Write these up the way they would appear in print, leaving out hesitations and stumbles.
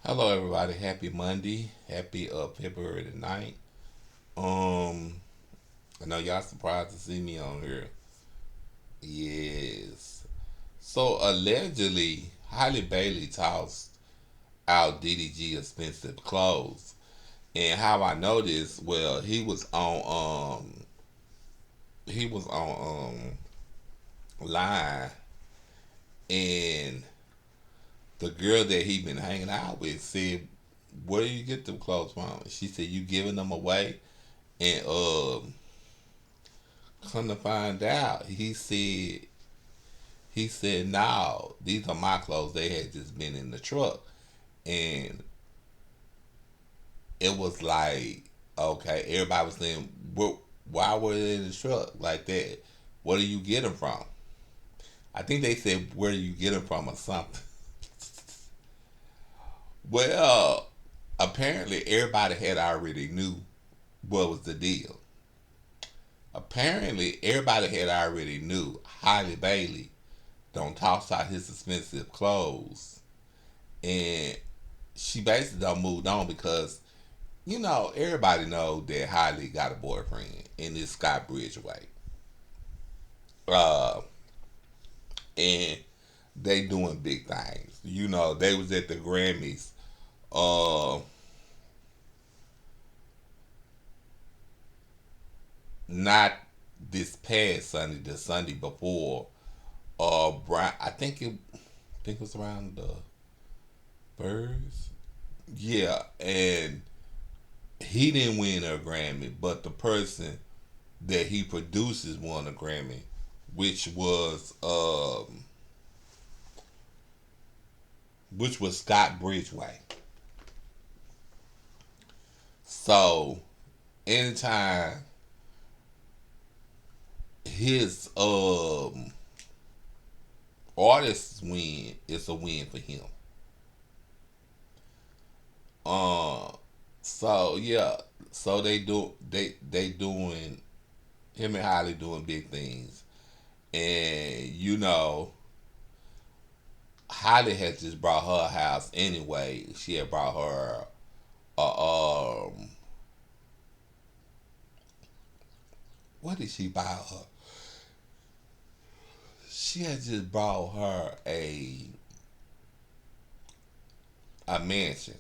Hello, everybody. Happy Monday. Happy February the 9th. Um, I know y'all surprised to see me on here. Yes. So allegedly, Halle Bailey tossed out DDG expensive clothes. And how I know this? Well, he was on line, and the girl that he been hanging out with said, "Where do you get them clothes from?" And she said, "You giving them away?" And come to find out, he said, "No, these are my clothes. They had just been in the truck." And it was like, okay, everybody was saying, why were they in the truck like that? Where do you get them from? I think they said, where do you get them from or something. Well, apparently everybody had already knew what was the deal. Apparently everybody had already knew Halle Bailey don't toss out his expensive clothes, and she basically done moved on because everybody know that Hailey got a boyfriend, and it's Scott Bridgeway. Uh, and they doing big things. They was at the Grammys. Uh, not this past Sunday, the Sunday before. Brian, I think it was around the birds. Yeah, and he didn't win a Grammy, but the person that he produces won a Grammy, which was Scott Bridgeway. So anytime his artists win, it's a win for him. Uh so yeah, so they doing him and Holly doing big things. And Holly had just brought her house anyway. She had brought her what did she buy her? She had just brought her a mansion.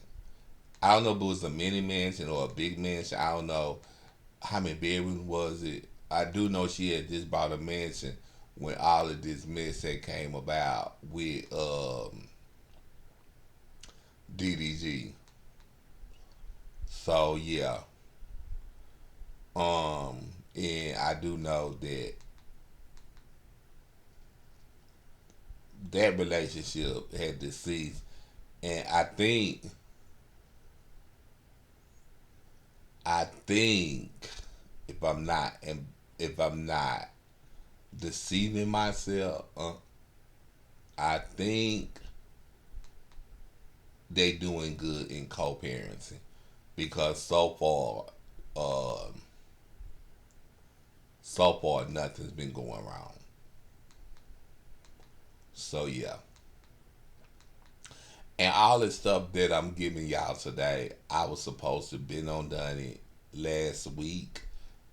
I don't know if it was a mini mansion or a big mansion. I don't know how many bedrooms was it. I do know she had just bought a mansion when all of this mess had came about with DDG. So yeah, and I do know that that relationship had deceased, and I think if I'm not if I'm not deceiving myself, I think they doing good in co-parenting because so far nothing's been going wrong. So yeah, and all the stuff that I'm giving y'all today, I was supposed to been on done it last week,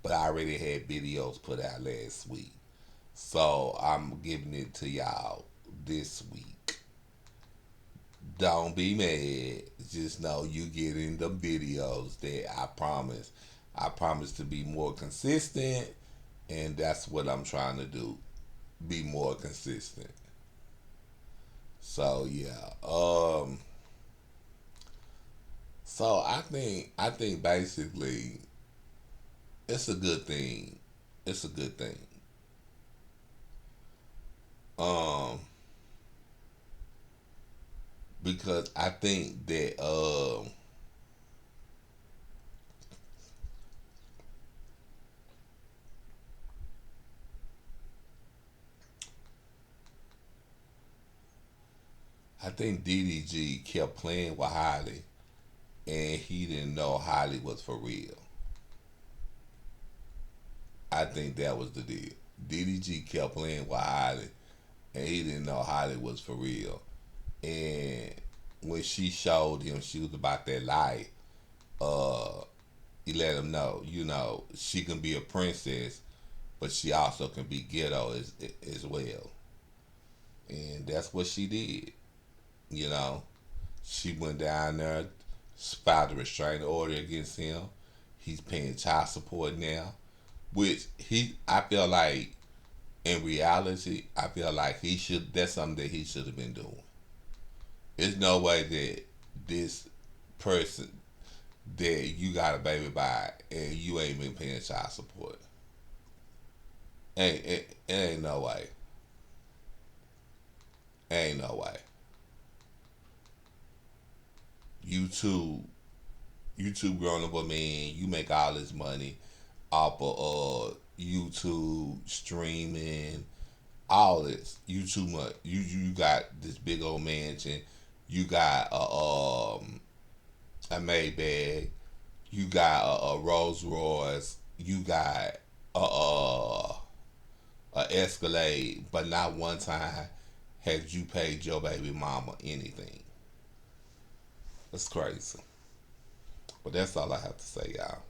but I already had videos put out last week. So I'm giving it to y'all this week. Don't be mad. Just know you getting the videos that I promise. I promise to be more consistent, and that's what I'm trying to do. Be more consistent. So yeah. So I think basically it's a good thing. It's a good thing. Um, because I think DDG kept playing with Holly, and he didn't know Holly was for real. I think that was the deal. DDG kept playing with Holly, and he didn't know Holly was for real. And when she showed him she was about that life, uh, he let him know, she can be a princess, but she also can be ghetto as well. And that's what she did. You know, she went down there, filed a restraining order against him. He's paying child support now, which I feel like, in reality, I feel like he should. That's something that he should have been doing. There's no way that this person that you got a baby by and you ain't been paying child support. It ain't no way. Ain't no way. You too. You too grown up a man. You make all this money off of YouTube streaming, all this. You too much. You got this big old mansion. You got a Maybach. You got a Rolls Royce. You got a Escalade. But not one time have you paid your baby mama anything. That's crazy. But that's all I have to say, y'all.